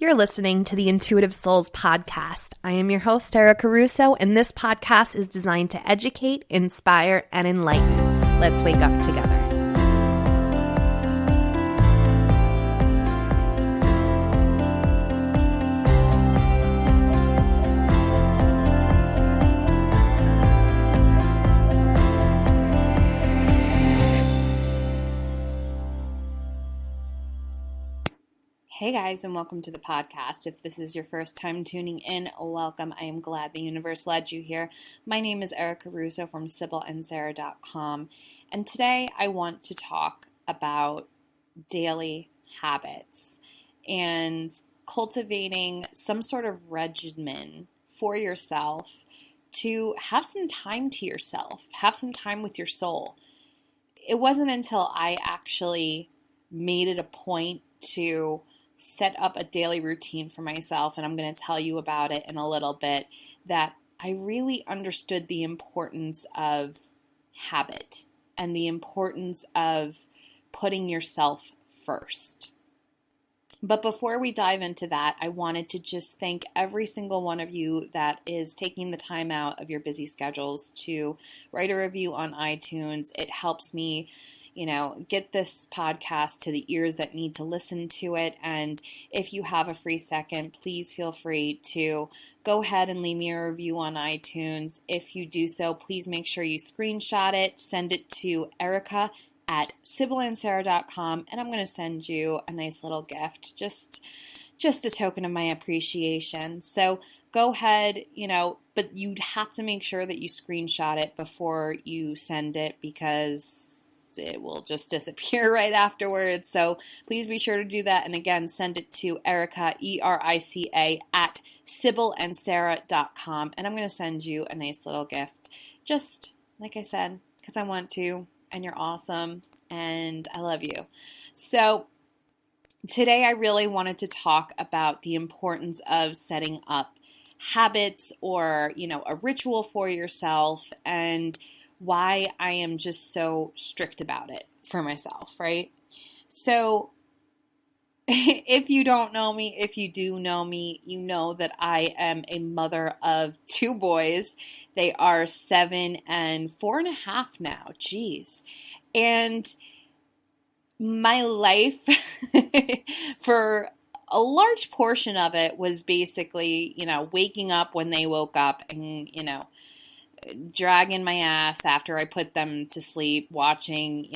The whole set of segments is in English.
You're listening to the Intuitive Souls podcast. I am your host, Erica Russo, and this podcast is designed to educate, inspire, and enlighten. Let's wake up together. Hey guys, and welcome to the podcast. If this is your first time tuning in, welcome. I am glad the universe led you here. My name is Erica Russo from candidly, and today I want to talk about daily habits and cultivating some sort of regimen for yourself to have some time to yourself, have some time with your soul. It wasn't until I actually made it a point to set up a daily routine for myself, and I'm going to tell you about it in a little bit, that I really understood the importance of habit and the importance of putting yourself first. But before we dive into that, I wanted to just thank every single one of you that is taking the time out of your busy schedules to write a review on iTunes. It helps me get this podcast to the ears that need to listen to it. And if you have a free second, please feel free to go ahead and leave me a review on iTunes. If you do so, please make sure you screenshot it, send it to erica@candidly, and I'm going to send you a nice little gift, just a token of my appreciation. So go ahead, but you'd have to make sure that you screenshot it before you send it, because it will just disappear right afterwards. So please be sure to do that. And again, send it to Erica, ERICA, @candidly, and I'm going to send you a nice little gift. Just like I said, because I want to, and you're awesome, and I love you. So today I really wanted to talk about the importance of setting up habits or, a ritual for yourself, and why I am just so strict about it for myself, right? So if you don't know me, if you do know me, you know that I am a mother of two boys. They are 7 and 4.5 now. Jeez. And my life for a large portion of it was basically, waking up when they woke up and, dragging my ass after I put them to sleep, watching,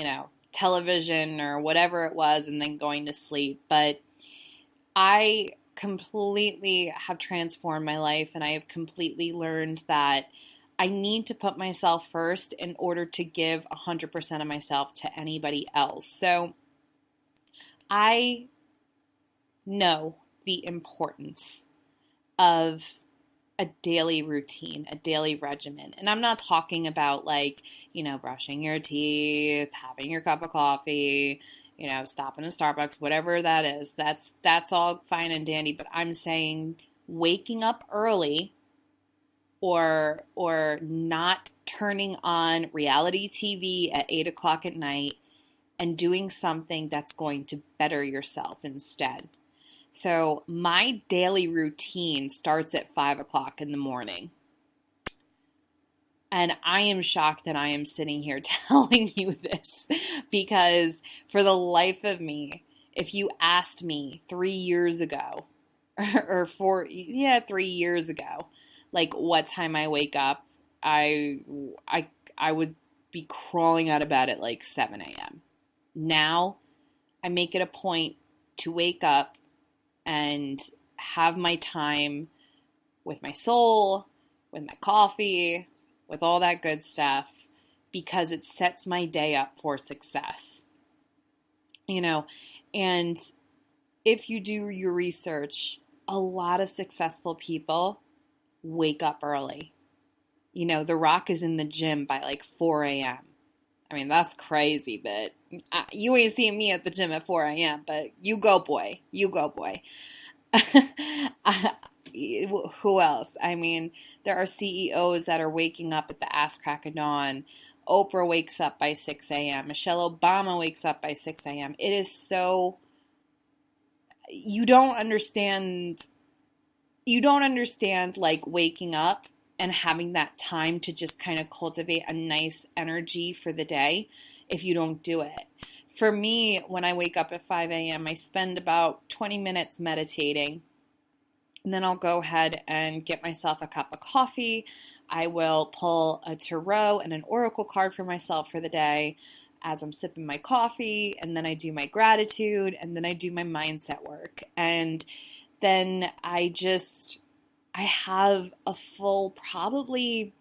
television or whatever it was, and then going to sleep. But I completely have transformed my life, and I have completely learned that I need to put myself first in order to give 100% of myself to anybody else. So I know the importance of a daily routine, a daily regimen. And I'm not talking about brushing your teeth, having your cup of coffee, stopping at Starbucks, whatever that is. That's all fine and dandy. But I'm saying waking up early or not turning on reality TV at 8 o'clock at night and doing something that's going to better yourself instead. So my daily routine starts at 5 o'clock in the morning. And I am shocked that I am sitting here telling you this, because for the life of me, if you asked me 3 years ago, or 3 years ago, what time I wake up, I would be crawling out of bed at 7 a.m. Now I make it a point to wake up and have my time with my soul, with my coffee, with all that good stuff, because it sets my day up for success. And if you do your research, a lot of successful people wake up early. The Rock is in the gym by 4 a.m. I mean, that's crazy, but you ain't seeing me at the gym at 4 a.m., but you go, boy. You go, boy. Who else? I mean, there are CEOs that are waking up at the ass crack of dawn. Oprah wakes up by 6 a.m. Michelle Obama wakes up by 6 a.m. It is so you don't understand like waking up and having that time to just kind of cultivate a nice energy for the day if you don't do it. For me, when I wake up at 5 a.m., I spend about 20 minutes meditating. And then I'll go ahead and get myself a cup of coffee. I will pull a tarot and an oracle card for myself for the day as I'm sipping my coffee. And then I do my gratitude. And then I do my mindset work. And then I have a full probably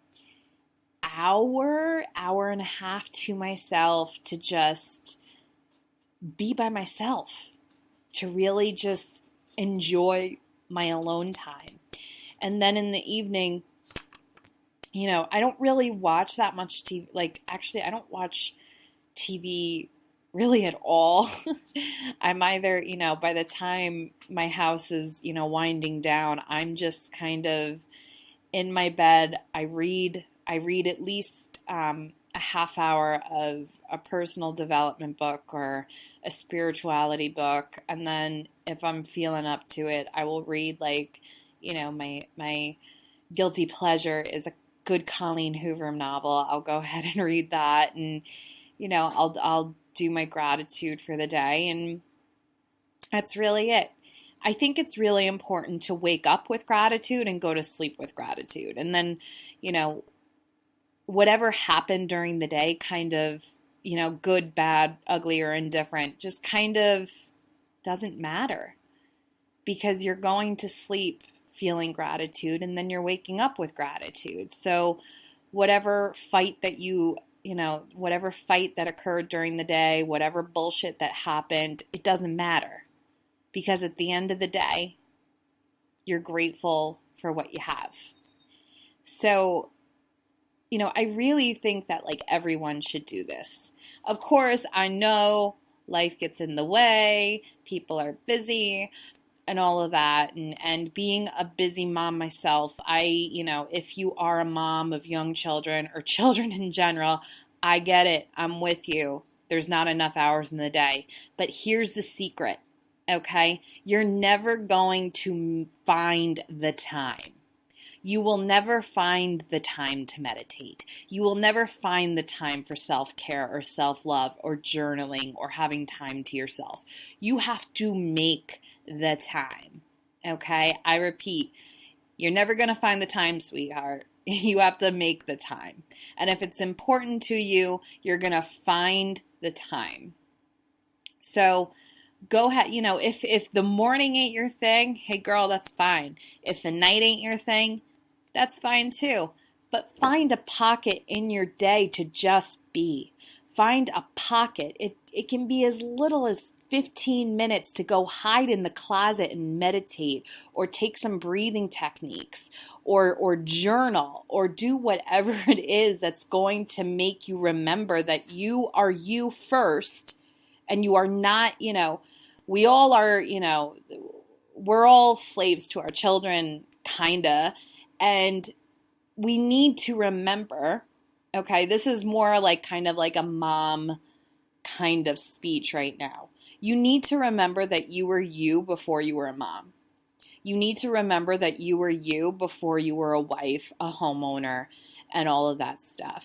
hour and a half to myself to just be by myself, to really just enjoy my alone time. And then in the evening, I don't really watch that much TV. Like, actually, I don't watch TV really at all. I'm either, by the time my house is, winding down, I'm just kind of in my bed. I read at least a half hour of a personal development book or a spirituality book. And then if I'm feeling up to it, I will read my guilty pleasure is a good Colleen Hoover novel. I'll go ahead and read that, and I'll do my gratitude for the day, and that's really it. I think it's really important to wake up with gratitude and go to sleep with gratitude. And then, whatever happened during the day, kind of, good, bad, ugly, or indifferent, just kind of doesn't matter, because you're going to sleep feeling gratitude, and then you're waking up with gratitude. So whatever fight that whatever fight that occurred during the day, whatever bullshit that happened, it doesn't matter, because at the end of the day, you're grateful for what you have. So, I really think that everyone should do this. Of course, I know life gets in the way, people are busy and all of that. And being a busy mom myself, if you are a mom of young children or children in general, I get it. I'm with you. There's not enough hours in the day. But here's the secret, okay? You're never going to find the time. You will never find the time to meditate. You will never find the time for self-care or self-love or journaling or having time to yourself. You have to make the time, okay? I repeat, you're never going to find the time, sweetheart. You have to make the time. And if it's important to you, you're going to find the time. So go ahead, if the morning ain't your thing, hey girl, that's fine. If the night ain't your thing, that's fine too. But find a pocket in your day to just be. Find a pocket. It can be as little as 15 minutes to go hide in the closet and meditate, or take some breathing techniques, or journal, or do whatever it is that's going to make you remember that you are you first, and you are not, we all are, we're all slaves to our children, kinda, and we need to remember, okay, this is more kind of like a mom kind of speech right now. You need to remember that you were you before you were a mom. You need to remember that you were you before you were a wife, a homeowner, and all of that stuff.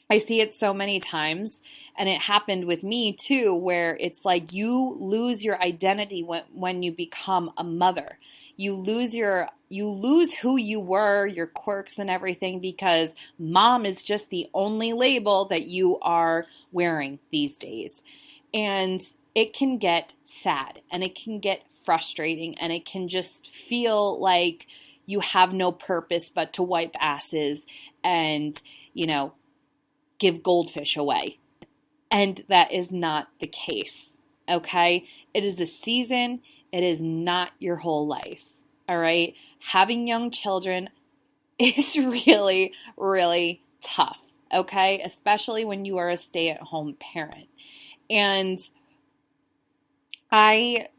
I see it so many times, and it happened with me too, where it's like you lose your identity when you become a mother. You lose who you were, your quirks and everything, because mom is just the only label that you are wearing these days. And it can get sad, and it can get frustrating, and it can just feel like you have no purpose but to wipe asses and, give goldfish away. And that is not the case, okay? It is a season. It is not your whole life, all right? Having young children is really, really tough, okay? Especially when you are a stay-at-home parent. And I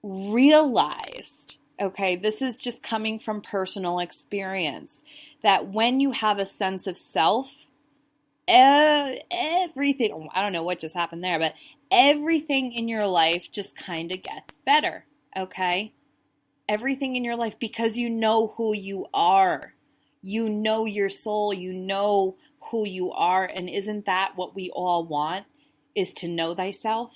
realized, okay, this is just coming from personal experience, that when you have a sense of self, everything, I don't know what just happened there, but everything in your life just kind of gets better, okay? Everything in your life, because you know who you are. You know your soul. You know who you are. And isn't that what we all want, is to know thyself?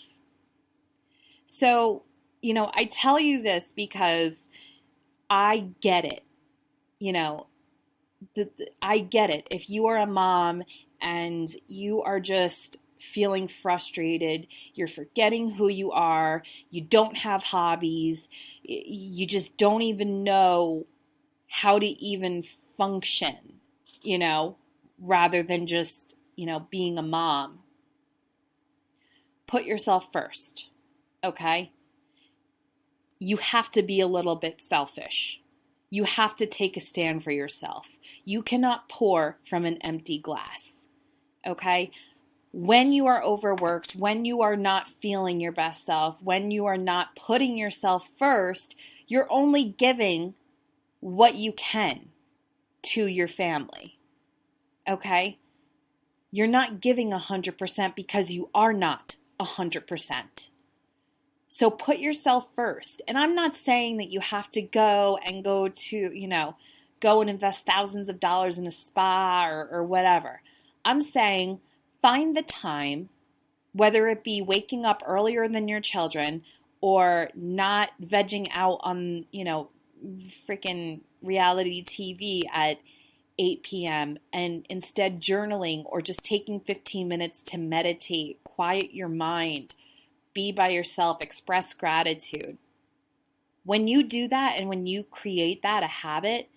So, I tell you this because I get it. I get it. If you are a mom and you are just feeling frustrated, you're forgetting who you are, you don't have hobbies, you just don't even know how to even function, rather than just, being a mom. Put yourself first, okay? You have to be a little bit selfish. You have to take a stand for yourself. You cannot pour from an empty glass, okay? When you are overworked, when you are not feeling your best self, when you are not putting yourself first, you're only giving what you can to your family, okay? You're not giving 100% because you are not 100%. So put yourself first. And I'm not saying that you have to go to, go and invest thousands of dollars in a spa or whatever. I'm saying find the time, whether it be waking up earlier than your children or not vegging out on, freaking reality TV at 8 p.m. and instead journaling or just taking 15 minutes to meditate, quiet your mind, be by yourself, express gratitude. When you do that and when you create that a habit,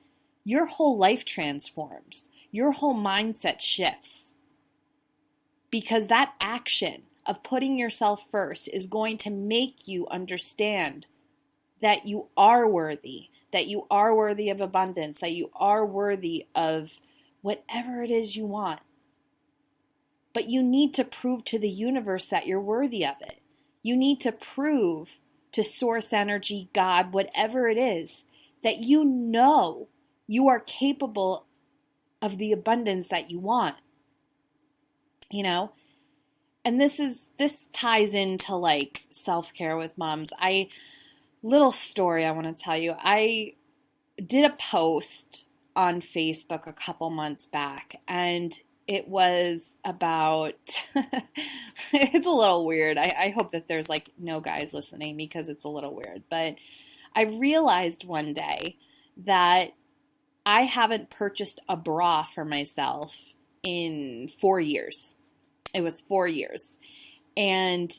your whole life transforms. Your whole mindset shifts. Because that action of putting yourself first is going to make you understand that you are worthy of abundance, that you are worthy of whatever it is you want. But you need to prove to the universe that you're worthy of it. You need to prove to source energy, God, whatever it is, that you are capable of the abundance that you want. And this ties into like self-care with moms. Little story I want to tell you. I did a post on Facebook a couple months back, and it was about, it's a little weird. I hope that there's like no guys listening because it's a little weird. But I realized one day that I haven't purchased a bra for myself in 4 years. It was 4 years. And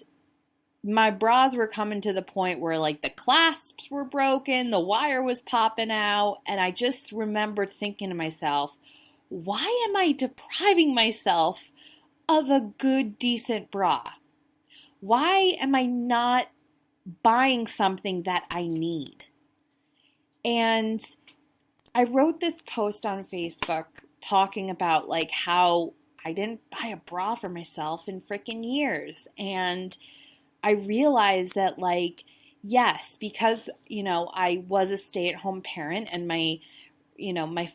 my bras were coming to the point where like the clasps were broken, the wire was popping out. And I just remembered thinking to myself, why am I depriving myself of a good, decent bra? Why am I not buying something that I need? And I wrote this post on Facebook talking about like how I didn't buy a bra for myself in freaking years. And I realized that like, yes, because, I was a stay-at-home parent and my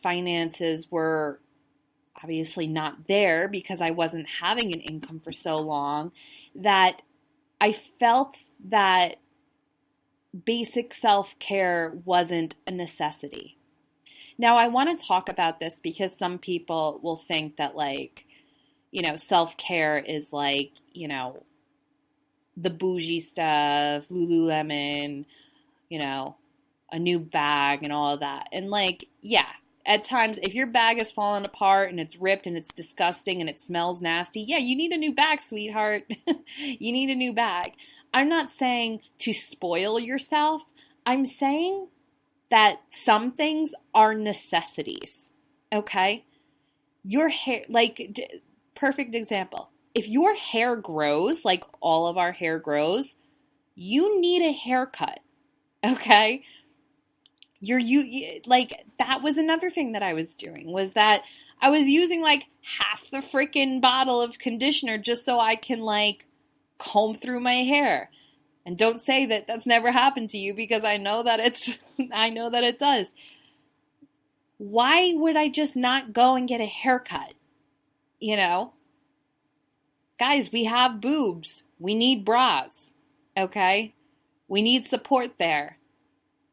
finances were obviously not there because I wasn't having an income for so long, that I felt that basic self-care wasn't a necessity. Now, I want to talk about this because some people will think that like, self-care is like, the bougie stuff, Lululemon, a new bag and all of that. And like, yeah, at times, if your bag is falling apart and it's ripped and it's disgusting and it smells nasty, yeah, you need a new bag, sweetheart. You need a new bag. I'm not saying to spoil yourself. I'm saying that some things are necessities, okay? Your hair, like, perfect example. If your hair grows, like all of our hair grows, you need a haircut, okay? Like, that was another thing that I was doing, was that I was using like half the freaking bottle of conditioner just so I can like comb through my hair. And don't say that that's never happened to you, because I know that it does. Why would I just not go and get a haircut? Guys, we have boobs. We need bras. Okay? We need support there.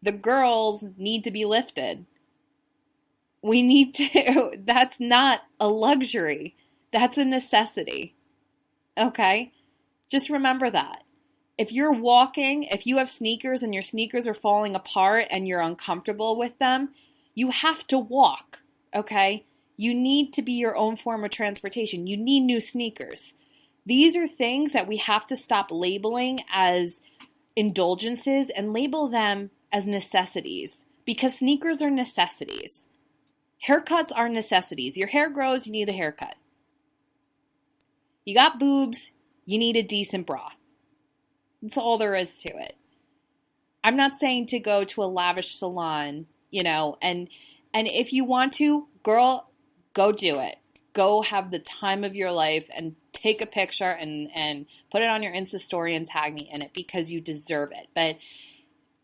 The girls need to be lifted. We need to, that's not a luxury. That's a necessity. Okay? Just remember that. If you're walking, if you have sneakers and your sneakers are falling apart and you're uncomfortable with them, you have to walk. Okay? You need to be your own form of transportation. You need new sneakers. These are things that we have to stop labeling as indulgences and label them as necessities, because sneakers are necessities. Haircuts are necessities. Your hair grows, you need a haircut. You got boobs, you need a decent bra. That's all there is to it. I'm not saying to go to a lavish salon, and if you want to, girl, go do it. Go have the time of your life and take a picture and put it on your Insta story and tag me in it, because you deserve it. But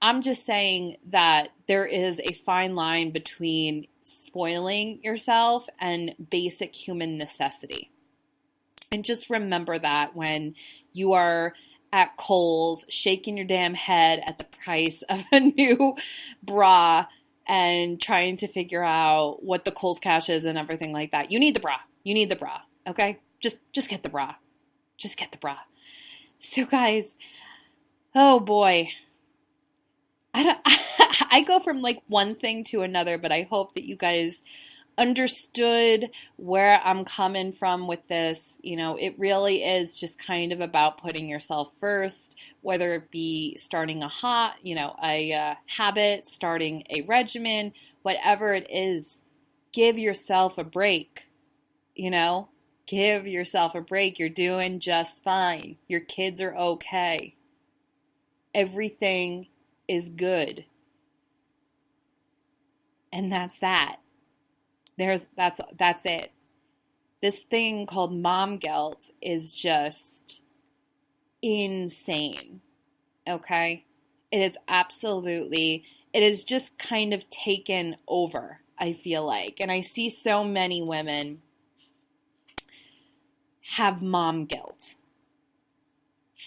I'm just saying that there is a fine line between spoiling yourself and basic human necessity. And just remember that when you are at Kohl's shaking your damn head at the price of a new bra and trying to figure out what the Kohl's cash is and everything like that. You need the bra. You need the bra. Okay? Just get the bra. Just get the bra. So guys, oh boy. I go from like one thing to another, but I hope that you guys understood where I'm coming from with this. It really is just kind of about putting yourself first, whether it be starting a habit, starting a regimen, whatever it is. Give yourself a break. Give yourself a break. You're doing just fine. Your kids are okay. Everything is good. And that's that. That's it. This thing called mom guilt is just insane. Okay? It is just kind of taken over, I feel like. And I see so many women have mom guilt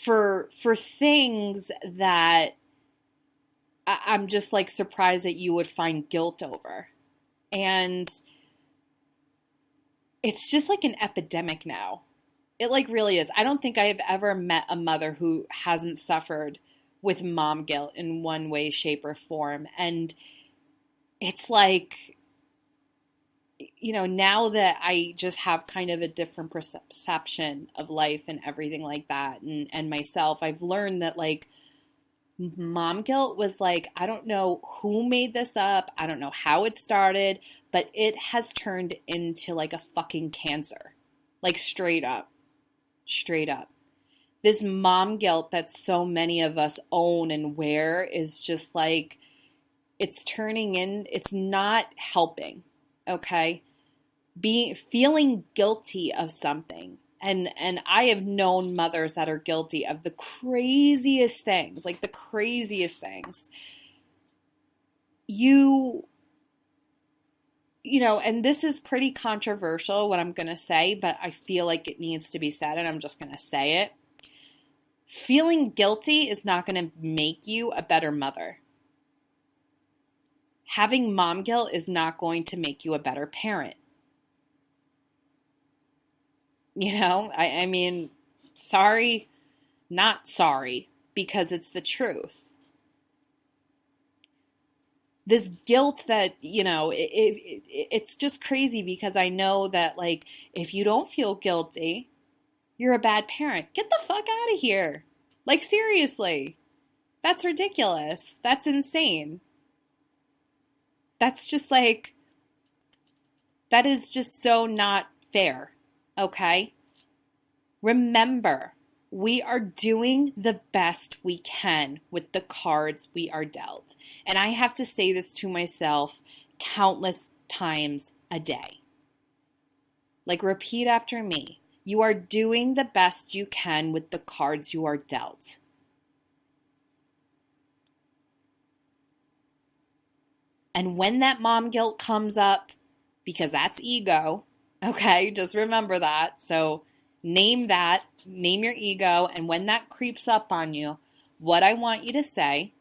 for things that I'm just like surprised that you would find guilt over. And it's just like an epidemic now. It like really is. I don't think I have ever met a mother who hasn't suffered with mom guilt in one way, shape, or form. And it's like, now that I just have kind of a different perception of life and everything like that, and myself, I've learned that like mom guilt was like, I don't know who made this up. I don't know how it started, but it has turned into like a fucking cancer. Like straight up. This mom guilt that so many of us own and wear is just like, it's not helping. Okay? Feeling guilty of something. And I have known mothers that are guilty of the craziest things, like the craziest things. And this is pretty controversial, what I'm going to say, but I feel like it needs to be said, and I'm just going to say it. Feeling guilty is not going to make you a better mother. Having mom guilt is not going to make you a better parent. I mean, sorry, not sorry, because it's the truth. This guilt that, it's just crazy, because I know that, like, if you don't feel guilty, you're a bad parent. Get the fuck out of here. Like, seriously. That's ridiculous. That's insane. That's just like, that is just so not fair. Okay? Remember, we are doing the best we can with the cards we are dealt. And I have to say this to myself countless times a day. Like, repeat after me. You are doing the best you can with the cards you are dealt. And when that mom guilt comes up, because that's ego, okay, just remember that. So name that, name your ego, and when that creeps up on you, what I want you to say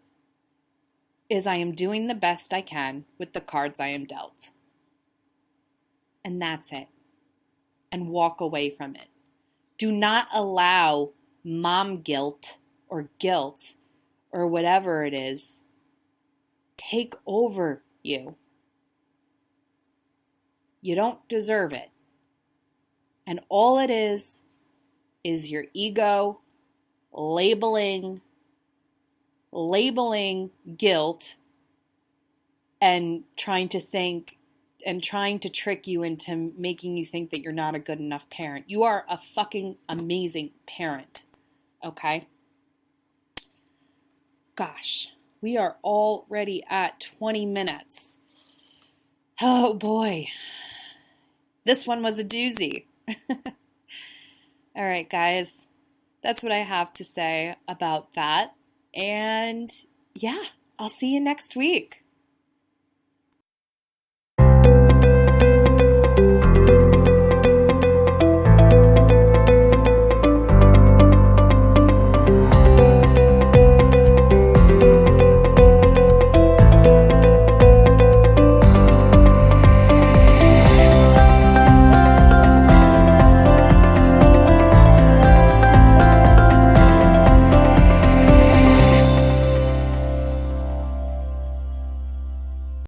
is I am doing the best I can with the cards I am dealt. And that's it. And walk away from it. Do not allow mom guilt or whatever it is take over you. You don't deserve it. And all it is your ego labeling guilt and trying to trick you into making you think that you're not a good enough parent. You are a fucking amazing parent. Okay? Gosh, we are already at 20 minutes. Oh boy. This one was a doozy. All right, guys. That's what I have to say about that. And yeah, I'll see you next week.